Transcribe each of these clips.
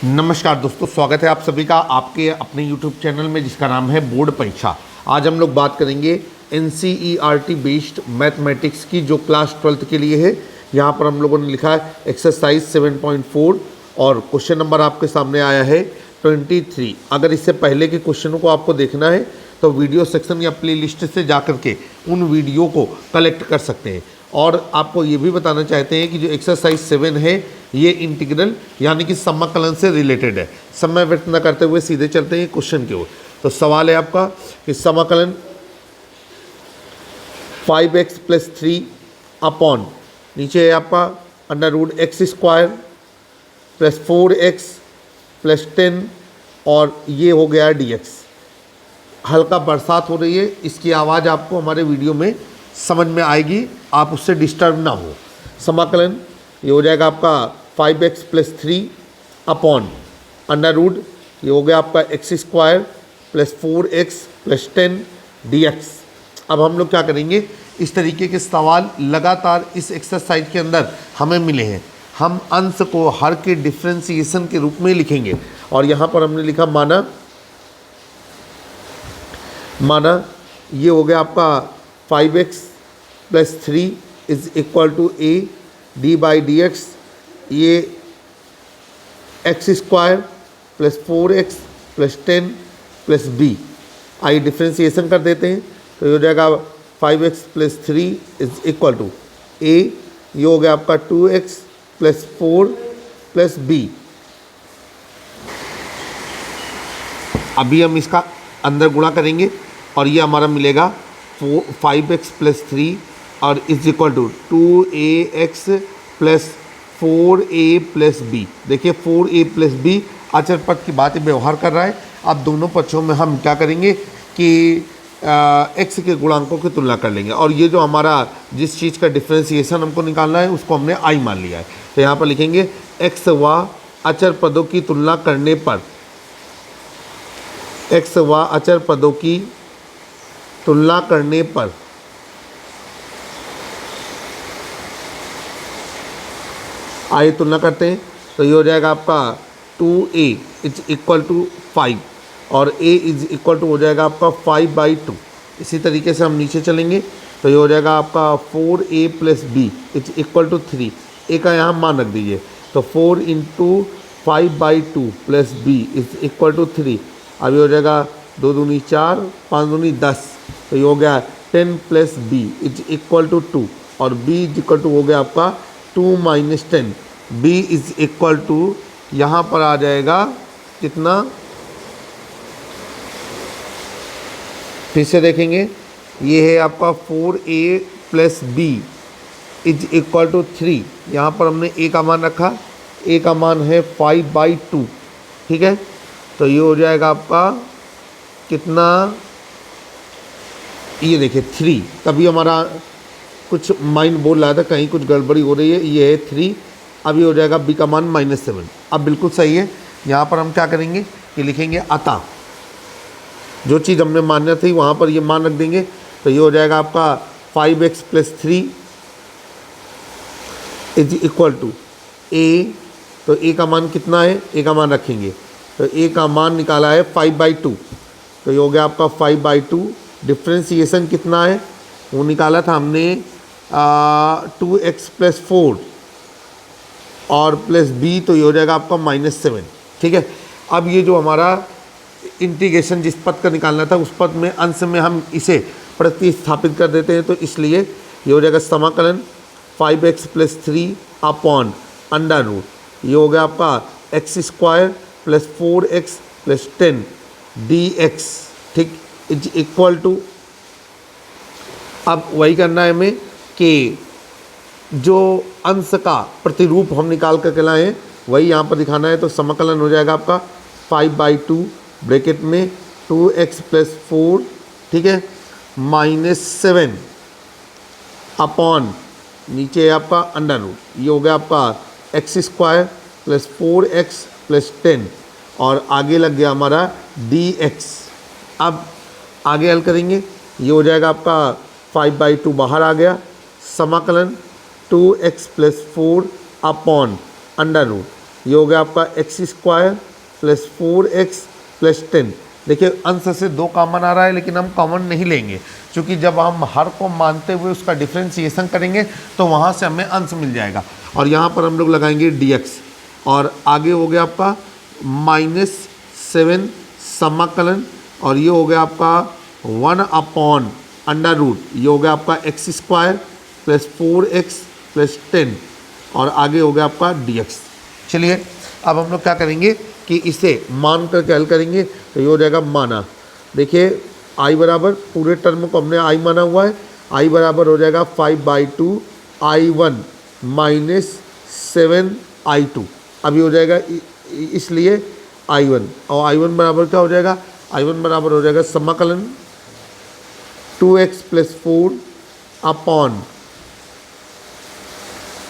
नमस्कार दोस्तों, स्वागत है आप सभी का आपके अपने यूट्यूब चैनल में जिसका नाम है बोर्ड परीक्षा। आज हम लोग बात करेंगे NCERT बेस्ड मैथमेटिक्स की जो क्लास 12th के लिए है। यहाँ पर हम लोगों ने लिखा है एक्सरसाइज 7.4 और क्वेश्चन नंबर आपके सामने आया है 23। अगर इससे पहले के क्वेश्चनों को आपको देखना है तो वीडियो सेक्शन या प्ले लिस्ट से जा करके उन वीडियो को कलेक्ट कर सकते हैं। और आपको ये भी बताना चाहते हैं कि जो एक्सरसाइज 7 है ये इंटीग्रल यानी कि समाकलन से रिलेटेड है। समय व्यर्थ न करते हुए सीधे चलते हैं क्वेश्चन की ओर। तो सवाल है आपका कि समाकलन 5x + 3 अपॉन नीचे है आपका √x² + 4x + 10 और ये हो गया dx। हल्का बरसात हो रही है, इसकी आवाज़ आपको हमारे वीडियो में समझ में आएगी, आप उससे डिस्टर्ब ना हो। समाकलन ये हो जाएगा आपका 5x + 3 अपॉन √ ये हो गया आपका x² + 4x + 10 dx। अब हम लोग क्या करेंगे, इस तरीके के सवाल लगातार इस एक्सरसाइज के अंदर हमें मिले हैं। हम अंश को हर के डिफ्रेंसिएशन के रूप में लिखेंगे और यहाँ पर हमने लिखा माना ये हो गया आपका 5x + 3 = a d/dx। ये x² + 4x + 10 + b। आइए डिफ्रेंसिएशन कर देते हैं तो ये हो जाएगा 5x + 3 = a, ये हो गया आपका 2x + 4 + b। अभी हम इसका अंदर गुणा करेंगे और ये हमारा मिलेगा 5x + 3 और = 2ax + 4a + b। देखिए 4a + b अचर पद की बात व्यवहार कर रहा है। अब दोनों पक्षों में हम क्या करेंगे कि x के गुणांकों की तुलना कर लेंगे और ये जो हमारा जिस चीज़ का डिफ्रेंसिएशन हमको निकालना है उसको हमने i मान लिया है। तो यहाँ पर लिखेंगे x व अचर पदों की तुलना करने पर, x व अचर पदों की तुलना करने पर आइए तुलना करते हैं तो ये हो जाएगा आपका 2a = 5 और a हो जाएगा आपका 5/2। इसी तरीके से हम नीचे चलेंगे तो ये हो जाएगा आपका 4a + b = 3। a का यहाँ मान रख दीजिए तो 4 × 5/2 + b = 3। अब ये हो जाएगा 2 दूनी 4, 5 दूनी 10, तो ये हो गया 10 + b = 2 और b हो गया आपका 2 - 10। b यहाँ पर आ जाएगा कितना, फिर से देखेंगे, ये है आपका 4a + b = 3। यहाँ पर हमने a का मान रखा, a का मान है 5/2, ठीक है। तो ये हो जाएगा आपका कितना, ये देखिए 3। तभी हमारा कुछ माइंड बोल रहा था कहीं कुछ गड़बड़ी हो रही है, ये है 3। अब ये हो जाएगा b का मान -7। अब बिल्कुल सही है। यहाँ पर हम क्या करेंगे कि लिखेंगे अतः जो चीज़ हमने मान्य थी वहाँ पर ये मान रख देंगे। तो ये हो जाएगा आपका 5x + 3 = a। तो a का मान कितना है, a का मान रखेंगे तो a का मान निकाला है 5/2। तो ये हो गया आपका 5/2। डिफ्रेंसिएशन कितना है वो निकाला था हमने 2x + 4 और +b, तो ये हो जाएगा आपका -7, ठीक है। अब ये जो हमारा इंटीग्रेशन जिस पद का निकालना था उस पद में अंश में हम इसे प्रतिस्थापित कर देते हैं। तो इसलिए ये हो जाएगा समाकलन 5x + 3 अपॉन √ ये हो गया आपका x² + 4x + 10 dx, ठीक, = अब वही करना है हमें कि जो अंश का प्रतिरूप हम निकाल कर लाए हैं वही यहाँ पर दिखाना है। तो समाकलन हो जाएगा आपका 5/2 ब्रैकेट में 2x + 4, ठीक है, -7 अपॉन नीचे है आपका √ ये हो गया आपका x² + 4x + 10 और आगे लग गया हमारा dx। अब आगे हल करेंगे, ये हो जाएगा आपका 5/2 बाहर आ गया, समाकलन 2x + 4 अपॉन √ ये हो गया आपका x square plus 4x plus 10। देखिए अंश से 2 कॉमन आ रहा है, लेकिन हम कॉमन नहीं लेंगे, क्योंकि जब हम हर को मानते हुए उसका डिफ्रेंसिएशन करेंगे तो वहाँ से हमें अंश मिल जाएगा। और यहाँ पर हम लोग लगाएंगे dx, और आगे हो गया आपका -7 समाकलन, और ये हो गया आपका 1 अंडर रूट, ये हो गया आपका x square plus 4x plus 10, और आगे हो गया आपका dx। चलिए अब हम लोग क्या करेंगे कि इसे मान करके हल करेंगे, तो ये हो जाएगा माना। देखिए i बराबर, पूरे टर्म को हमने i माना हुआ है, i बराबर हो जाएगा 5/2 i1 माइनस 7i2। अभी हो जाएगा इसलिए i1, और i1 बराबर क्या हो जाएगा, i1 बराबर हो जाएगा समाकलन 2x plus 4 upon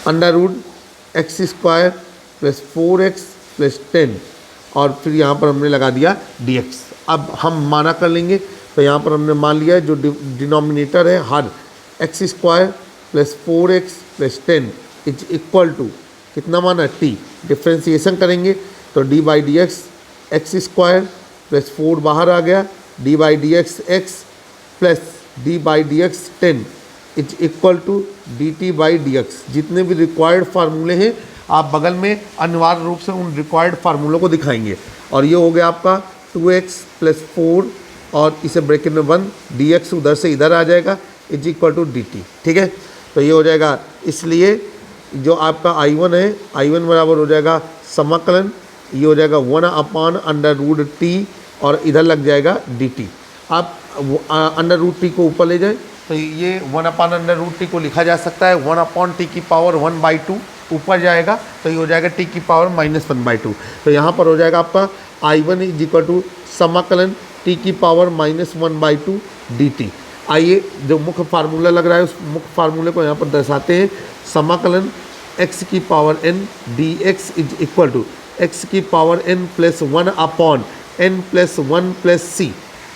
under root x square plus 4x plus 10, और फिर यहाँ पर हमने लगा दिया dx। अब हम माना कर लेंगे, तो यहाँ पर हमने मान लिया है जो डिनोमिनेटर है हर x square plus 4x plus 10 is equal to कितना माना t। डिफ्रेंसिएशन करेंगे तो d by d x x square plus 4 बाहर आ गया, d by d x x plus d by d x 10 is equal to d t by d x. जितने भी required फार्मूले हैं आप बगल में अनिवार्य रूप से उन रिक्वायर्ड फार्मूलों को दिखाएंगे। और ये हो गया आपका 2x प्लस 4, और इसे ब्रैकेट में 1 dx उधर से इधर आ जाएगा इज इक्वल टू dt। ठीक है, तो ये हो जाएगा, इसलिए जो आपका i1 है, i1 बराबर हो जाएगा समाकलन, ये हो जाएगा 1 अंडर रूट t, और इधर लग जाएगा dt। आप अंडर रूट टी को ऊपर ले जाए तो ये 1 अंडर रूट टी को लिखा जा सकता है 1 t की पावर 1/2, ऊपर जाएगा तो ये हो जाएगा t की पावर -1/2। तो यहाँ पर हो जाएगा आपका i1 इज इक्वल टू समाकलन t की पावर -1/2 dt। आइए जो मुख्य फार्मूला लग रहा है उस मुख्य फार्मूले को यहाँ पर दर्शाते हैं। समाकलन x की power n dx is equal to x की power n plus 1 upon n plus 1 plus c।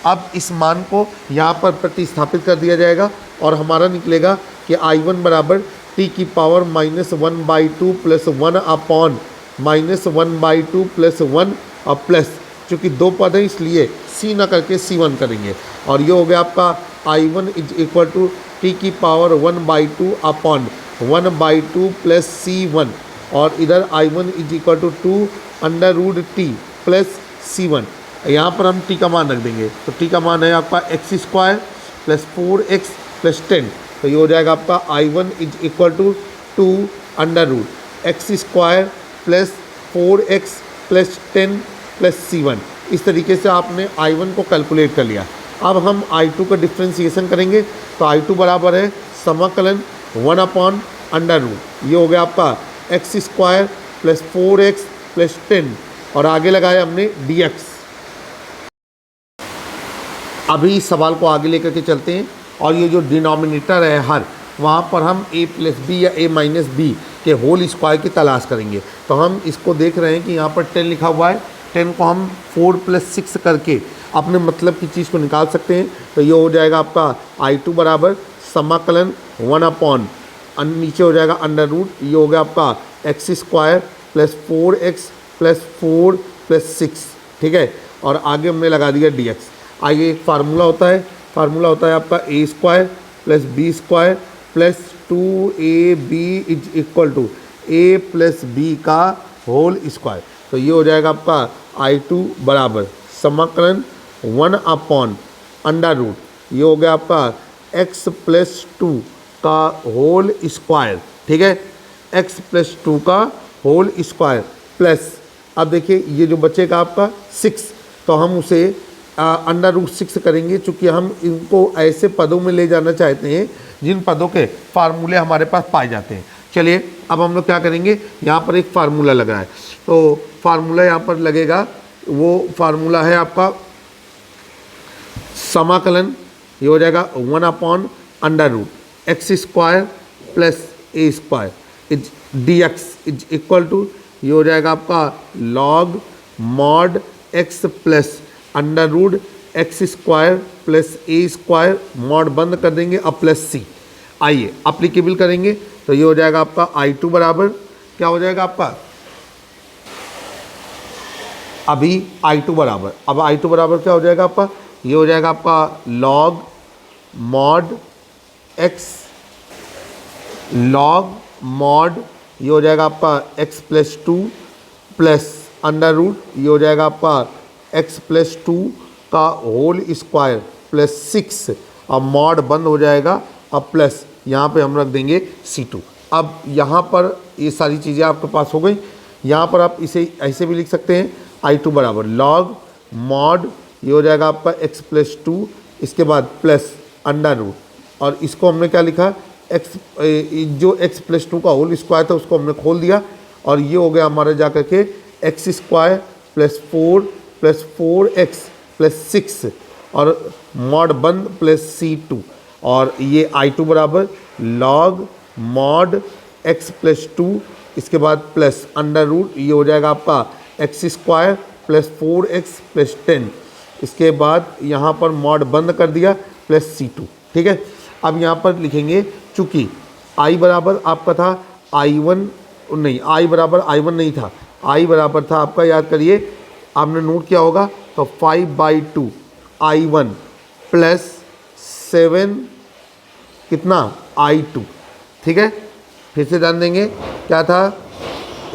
अब इस मान को यहाँ पर प्रतिस्थापित कर दिया जाएगा, और हमारा निकलेगा कि i1 बराबर t की पावर -1/2 प्लस 1 अपॉन -1/2 प्लस 1, और प्लस चूँकि 2 पद है इसलिए c ना करके c1 करेंगे, और ये हो गया आपका i1 is equal to t की पावर 1/2 अपॉन 1/2 प्लस c1, और इधर i1 is equal to 2 under root t plus c1। यहाँ पर हम t का मान रख देंगे, तो t का मान है आपका x square plus 4x plus 10, तो ये हो जाएगा आपका i1 is equal to 2 under root x square plus 4x plus 10 plus c1। इस तरीके से आपने i1 को कैलकुलेट कर लिया। अब हम i2 का डिफ्रेंसिएशन करेंगे, तो i2 बराबर है समाकलन 1 अंडर रूट, ये हो गया आपका x square plus 4x plus 10, और आगे लगाया हमने dx। अभी इस सवाल को आगे लेकर के चलते हैं, और ये जो डिनोमिनेटर है हर, वहाँ पर हम a प्लस बी या a माइनस बी के होल स्क्वायर की तलाश करेंगे। तो हम इसको देख रहे हैं कि यहाँ पर 10 लिखा हुआ है, 10 को हम 4 + 6 करके अपने मतलब की चीज़ को निकाल सकते हैं। तो ये हो जाएगा आपका i2 बराबर समाकलन 1 अपॉन नीचे हो जाएगा अंडर रूट, ये हो गया आपका x square plus 4x plus 4 plus 6। ठीक है, और आगे हमने लगा दिया dx। आगे एक फार्मूला होता है आपका a square plus b square plus 2ab is equal to a plus b का होल स्क्वायर। तो ये हो जाएगा आपका i2 बराबर समाकलन 1 अपॉन अंडर रूट, ये हो गया आपका x प्लस 2 का होल स्क्वायर। ठीक है, x प्लस 2 का होल स्क्वायर प्लस, अब देखिए ये जो बचेगा आपका 6, तो हम उसे अंडर रूट 6 करेंगे, चूँकि हम इनको ऐसे पदों में ले जाना चाहते हैं जिन पदों के फार्मूले हमारे पास पाए जाते हैं। चलिए अब हम लोग क्या करेंगे, यहाँ पर एक फार्मूला लग रहा है, तो फार्मूला यहाँ पर लगेगा, वो फार्मूला है आपका समाकलन, ये हो जाएगा 1 upon under root x square plus a square is dx is equal to, ये हो जाएगा आपका log mod x plus under root x square plus a square, mod बंद कर देंगे, अब प्लस c। आइए अप्लीकेबल करेंगे, तो ये हो जाएगा आपका i2 बराबर क्या हो जाएगा आपका अभी I2 बराबर, अब I2 बराबर क्या हो जाएगा आपका, ये हो जाएगा आपका log mod x, log mod ये हो जाएगा आपका x plus 2 plus under root ये हो जाएगा आपका x प्लस 2 का होल स्क्वायर प्लस 6 और मॉड बंद हो जाएगा। अब प्लस यहाँ पे हम रख देंगे C2। अब यहाँ पर ये सारी चीज़ें आपके पास हो गई। यहाँ पर आप इसे ऐसे भी लिख सकते हैं I2 बराबर लॉग मॉड ये हो जाएगा आपका x प्लस 2, इसके बाद प्लस अंडर रूट और इसको हमने क्या लिखा, x जो x प्लस 2 का होल स्क्वायर था उसको हमने खोल दिया और ये हो गया हमारा जा कर के x square plus 4x plus 6 और मॉड बंद प्लस C2 और ये I2 बराबर लॉग मॉड x प्लस 2 इसके बाद प्लस अंडर रूट ये हो जाएगा आपका x square plus 4x plus 10, इसके बाद यहाँ पर मॉड बंद कर दिया प्लस C2। ठीक है, अब यहाँ पर लिखेंगे चूँकि I बराबर आपका था I1 नहीं, I बराबर I1 नहीं था, I बराबर था आपका, याद करिए आपने नोट किया होगा, तो 5/2 I1 प्लस 7 कितना I2। ठीक है, फिर से जान देंगे क्या था,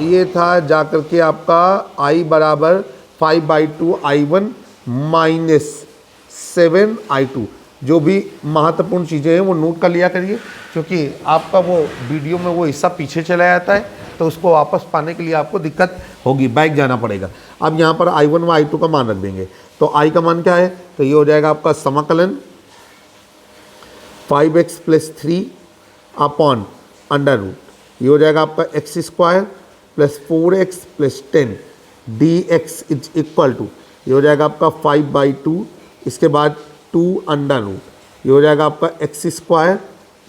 ये था जा कर के आपका I बराबर 5/2 I1 माइनस 7 I2। जो भी महत्वपूर्ण चीज़ें हैं वो नोट कर लिया करिए, क्योंकि आपका वो वीडियो में वो हिस्सा पीछे चला जाता है तो उसको वापस पाने के लिए आपको दिक्कत होगी, बैक जाना पड़ेगा। अब यहाँ पर I1 व I2 का मान रख देंगे, तो I का मान क्या है, तो ये हो जाएगा आपका समाकलन 5x plus 3 upon under root ये हो जाएगा आपका x square plus 4x plus 10 dx is equal to ये हो जाएगा आपका 5/2, इसके बाद 2 अंडर रूट ये हो जाएगा आपका x square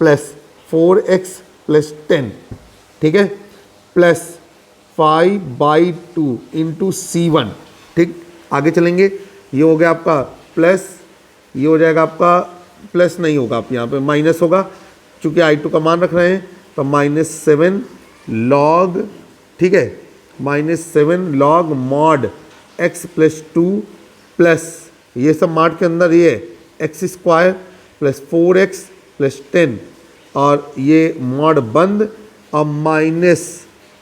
plus 4x plus 10। ठीक है, प्लस 5/2 इंटू C1। ठीक, आगे चलेंगे, ये हो गया आपका प्लस, ये हो जाएगा आपका प्लस नहीं होगा, आप यहाँ पे माइनस होगा, चूँकि I2 का मान रख रहे हैं तो -7 लॉग, ठीक है, -7 log mod x plus 2 plus ये सब मॉड के अंदर ये x square plus 4x plus 10 और ये मॉड बंद और माइनस,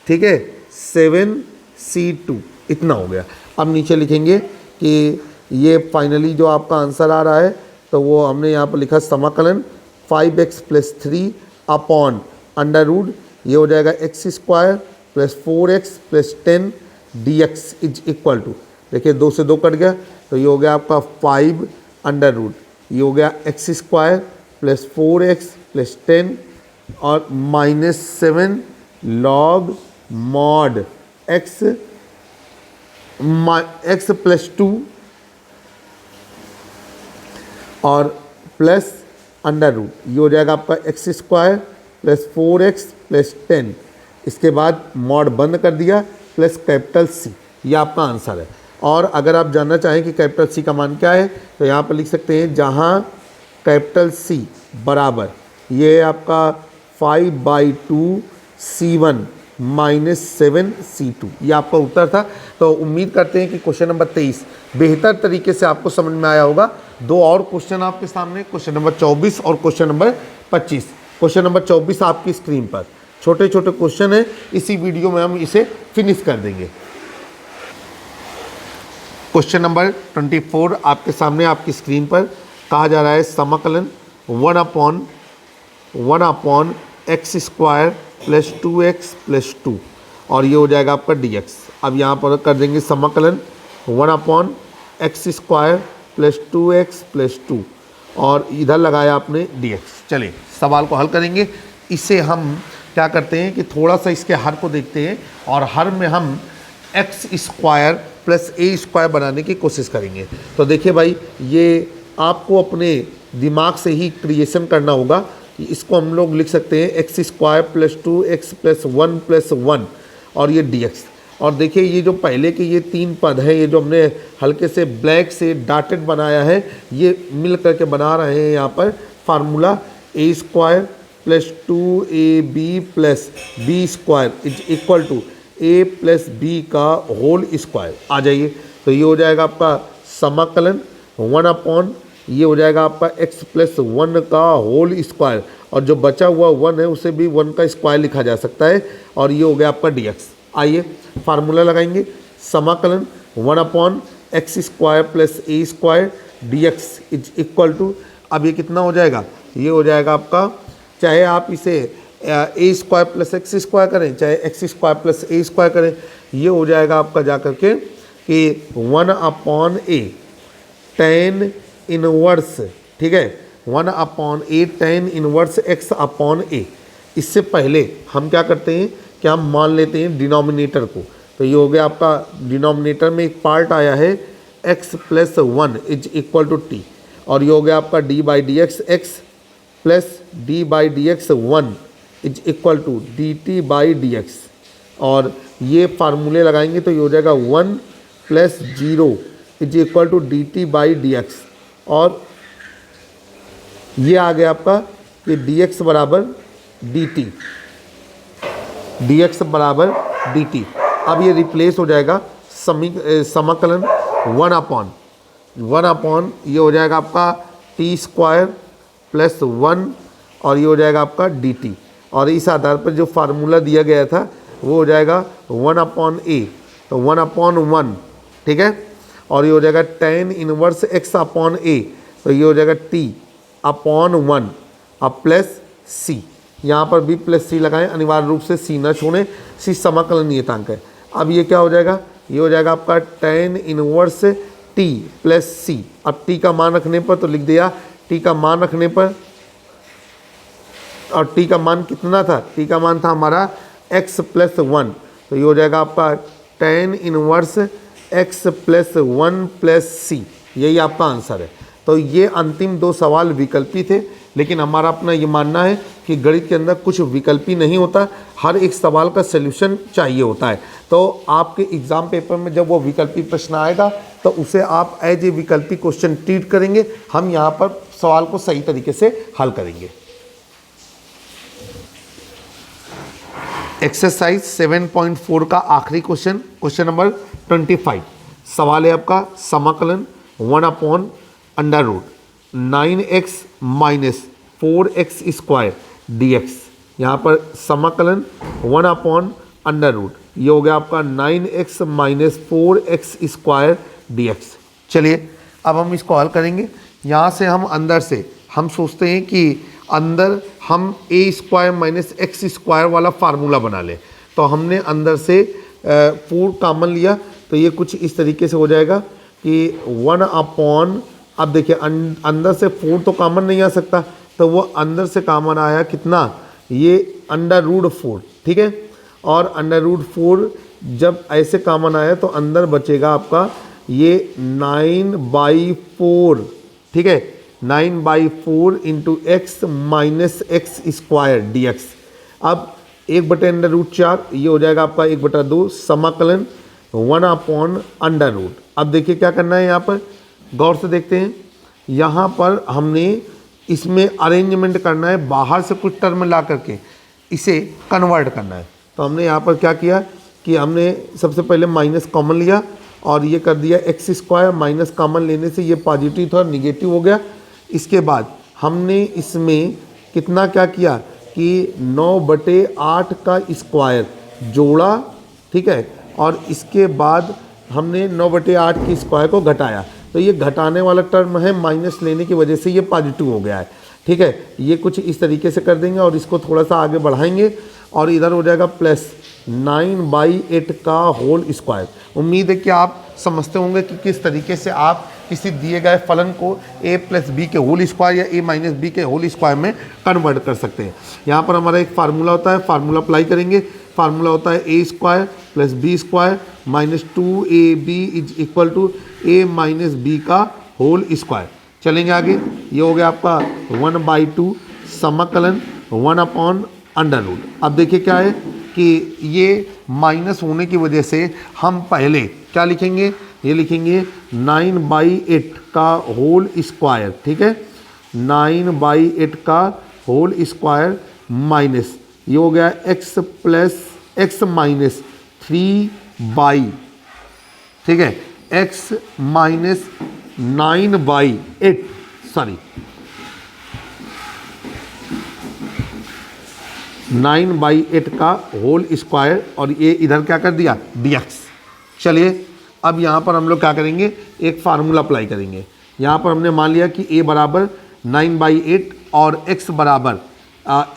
ठीक है, 7C2 इतना हो गया। अब नीचे लिखेंगे कि ये फाइनली जो आपका आंसर आ रहा है तो वो हमने यहाँ पर लिखा समाकलन 5x plus 3 upon under root ये हो जाएगा x square plus 4x plus 10 dx is equal to, देखिए 2 से 2 कट गया तो ये हो गया आपका 5 अंडर रूट ये हो गया x square plus 4x plus 10 और -7 लॉग मॉड x प्लस 2 और प्लस अंडर रूट ये हो जाएगा आपका x square plus 4x plus 10, इसके बाद मॉड बंद कर दिया प्लस कैपिटल C, ये आपका आंसर है। और अगर आप जानना चाहें कि कैपिटल C का मान क्या है तो यहाँ पर लिख सकते हैं, जहाँ कैपिटल C बराबर ये आपका 5/2 C1 माइनस 7 C2 ये आपका उत्तर था। तो उम्मीद करते हैं कि क्वेश्चन नंबर 23 बेहतर तरीके से आपको समझ में आया होगा। 2 और क्वेश्चन आपके सामने, क्वेश्चन नंबर 24 और क्वेश्चन नंबर 25। क्वेश्चन नंबर 24 आपकी स्क्रीन पर छोटे छोटे क्वेश्चन है, इसी वीडियो में हम इसे फिनिश कर देंगे। क्वेश्चन नंबर 24 आपके सामने आपकी स्क्रीन पर कहा जा रहा है समाकलन 1 upon x square plus 2x plus 2 और ये हो जाएगा आपका dx। अब यहाँ पर कर देंगे समाकलन 1 upon x square plus 2x plus 2 और इधर लगाया आपने dx। चलिए सवाल को हल करेंगे। इसे हम क्या करते हैं कि थोड़ा सा इसके हर को देखते हैं और हर में हम x square plus a square बनाने की कोशिश करेंगे। तो देखिए भाई, ये आपको अपने दिमाग से ही क्रिएशन करना होगा। इसको हम लोग लिख सकते हैं x square plus 2x plus 1 plus 1 और ये dx। और देखिए ये जो पहले के ये 3 पद हैं, ये जो हमने हल्के से ब्लैक से डॉटेड बनाया है, ये मिल करके बना रहे हैं यहाँ पर formula a square plus 2ab plus b square is equal to a plus b का होल स्क्वायर। आ जाइए तो ये हो जाएगा आपका समाकलन 1 अपॉन ये हो जाएगा आपका x प्लस 1 का होल स्क्वायर, और जो बचा हुआ 1 है उसे भी 1 का स्क्वायर लिखा जा सकता है, और ये हो गया आपका dx। आइए फार्मूला लगाएंगे, समाकलन 1 upon x square plus a square dx is equal to, अब ये कितना हो जाएगा, ये हो जाएगा आपका, चाहे आप इसे ए स्क्वायर प्लस एक्स स्क्वायर करें, चाहे x square plus a square करें, ये हो जाएगा आपका जा करके कि 1 अपॉन ए टेन इनवर्स, ठीक है, 1 अपॉन ए टेन इनवर्स एक्स अपॉन ए। इससे पहले हम क्या करते हैं कि हम मान लेते हैं डिनोमिनेटर को, तो ये हो गया आपका डिनोमिनेटर में एक पार्ट आया है x plus 1 is equal to t, और ये हो गया आपका d by d x x plus d by d x 1 is equal to d t by d x, और ये फार्मूले लगाएंगे तो ये हो जाएगा 1 plus 0 is equal to d t by d x, और ये आ गया आपका कि डी एक्स बराबर डी टी, डी एक्स बराबर डी टी। अब ये रिप्लेस हो जाएगा समाकलन 1 अपॉन ये हो जाएगा आपका टी स्क्वायर प्लस 1, और ये हो जाएगा आपका डी टी, और इस आधार पर जो फार्मूला दिया गया था वो हो जाएगा 1 अपॉन ए, तो 1 अपॉन 1, ठीक है, और ये हो जाएगा टेन इनवर्स एक्स अपॉन ए, तो ये हो जाएगा टी अपॉन 1 अब प्लस सी, यहाँ पर भी प्लस सी लगाएं, अनिवार्य रूप से सी ना छोड़ें, सी समाकलन नियतांक है। अब ये क्या हो जाएगा, ये हो जाएगा आपका टेन इनवर्स टी प्लस सी, अब टी का मान रखने पर तो लिख दिया, टी का मान रखने पर, और टी का मान कितना था, टी का मान था हमारा x प्लस 1, तो ये हो जाएगा आपका tan inverse x plus 1 plus c, यही आपका आंसर है। तो ये अंतिम दो सवाल विकल्पी थे, लेकिन हमारा अपना ये मानना है कि गणित के अंदर कुछ विकल्पी नहीं होता, हर एक सवाल का सलूशन चाहिए होता है। तो आपके एग्ज़ाम पेपर में जब वो विकल्पी प्रश्न आएगा तो उसे आप एज ए विकल्पी क्वेश्चन ट्रीट करेंगे, हम यहाँ पर सवाल को सही तरीके से हल करेंगे। एक्सरसाइज 7.4 का आखिरी क्वेश्चन, क्वेश्चन नंबर 25, सवाल है आपका समाकलन 1 upon under root 9x minus 4x square dx, यहाँ पर समाकलन 1 अपॉन अंडर रूट, ये हो गया आपका 9x minus 4x square dx। चलिए अब हम इसको हल करेंगे। यहाँ से हम अंदर से हम सोचते हैं कि अंदर हम ए स्क्वायर माइनस एक्स स्क्वायर वाला फार्मूला बना लें, तो हमने अंदर से 4 कॉमन लिया, तो ये कुछ इस तरीके से हो जाएगा कि 1 अपॉन, अब देखिए अंदर से 4 तो कॉमन नहीं आ सकता, तो वो अंदर से कॉमन आया कितना, ये अंडर रूट 4, ठीक है, और अंडर रूट 4 जब ऐसे कॉमन आया तो अंदर बचेगा आपका ये 9/4, ठीक है, 9/4 into x minus x square D x. अब 1/√4 ये हो जाएगा आपका 1/2 समाकलन 1 अपॉन अंडर रूट। अब देखिए क्या करना है, यहाँ पर गौर से देखते हैं, यहाँ पर हमने इसमें अरेंजमेंट करना है, बाहर से कुछ टर्म ला करके इसे कन्वर्ट करना है। तो हमने यहाँ पर क्या किया कि हमने सबसे पहले माइनस कॉमन लिया और ये कर दिया एक्स स्क्वायर, माइनस कॉमन लेने से ये पॉजिटिव था, निगेटिव हो गया। इसके बाद हमने इसमें कितना क्या किया कि 9/8 का स्क्वायर जोड़ा, ठीक है, और इसके बाद हमने 9/8 के स्क्वायर को घटाया, तो ये घटाने वाला टर्म है, माइनस लेने की वजह से ये पॉजिटिव हो गया है, ठीक है। ये कुछ इस तरीके से कर देंगे और इसको थोड़ा सा आगे बढ़ाएंगे और इधर हो जाएगा प्लस 9/8 का होल स्क्वायर। उम्मीद है कि आप समझते होंगे कि किस तरीके से आप किसी दिए गए फलन को a प्लस बी के होल स्क्वायर या a माइनस बी के होल स्क्वायर में कन्वर्ट कर सकते हैं। यहाँ पर हमारा एक फार्मूला होता है, फार्मूला अप्लाई करेंगे। फार्मूला होता है a square plus b square minus 2ab is equal to a minus b का होल स्क्वायर। चलेंगे आगे, ये हो गया आपका 1/2 समाकलन 1 अपॉन अंडर रूट। अब देखिए क्या है कि ये माइनस होने की वजह से हम पहले क्या लिखेंगे, ये लिखेंगे 9/8 का होल स्क्वायर, ठीक है, 9/8 का होल स्क्वायर माइनस ये हो गया x प्लस x माइनस 3/, ठीक है, एक्स माइनस 9/8 सॉरी 9/8 का होल स्क्वायर और ये इधर क्या कर दिया dx। चलिए अब यहाँ पर हम लोग क्या करेंगे, एक फार्मूला अप्लाई करेंगे। यहाँ पर हमने मान लिया कि a बराबर 9/8 और x बराबर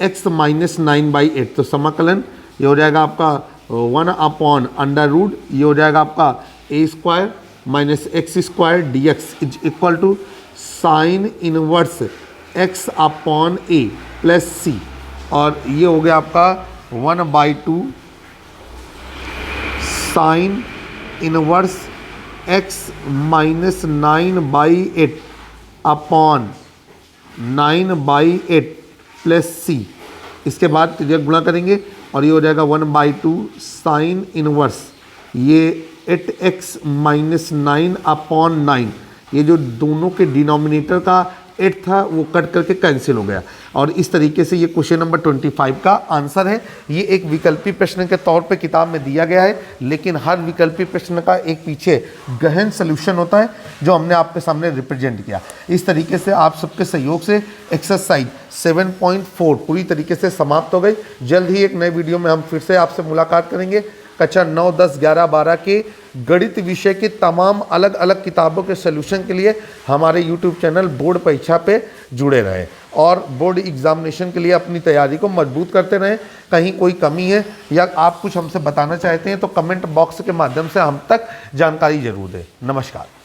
x माइनस 9/8, तो समाकलन ये हो जाएगा आपका 1/√, ये हो जाएगा आपका a square minus x square dx is equal to sine inverse x upon a plus c, और ये हो गया आपका 1/2 sine inverse x minus 9/8 upon 9/8 plus c। इसके बाद जब गुणा करेंगे और ये हो जाएगा 1/2 साइन इनवर्स ये 8x माइनस 9 अपॉन 9, ये जो दोनों के डिनोमिनेटर का 8 था वो कट करके कैंसिल हो गया। और इस तरीके से ये क्वेश्चन नंबर 25 का आंसर है। ये एक विकल्पी प्रश्न के तौर पे किताब में दिया गया है, लेकिन हर विकल्पी प्रश्न का एक पीछे गहन सोल्यूशन होता है जो हमने आपके सामने रिप्रेजेंट किया। इस तरीके से आप सबके सहयोग से एक्सरसाइज 7.4 पूरी तरीके से समाप्त हो गई। जल्द ही एक नए वीडियो में हम फिर से आपसे मुलाकात करेंगे। कक्षा 9, 10, 11, 12 के गणित विषय की तमाम अलग अलग किताबों के सलूशन के लिए हमारे YouTube चैनल बोर्ड परीक्षा पे जुड़े रहें और बोर्ड एग्जामिनेशन के लिए अपनी तैयारी को मजबूत करते रहें। कहीं कोई कमी है या आप कुछ हमसे बताना चाहते हैं तो कमेंट बॉक्स के माध्यम से हम तक जानकारी जरूर दें। नमस्कार।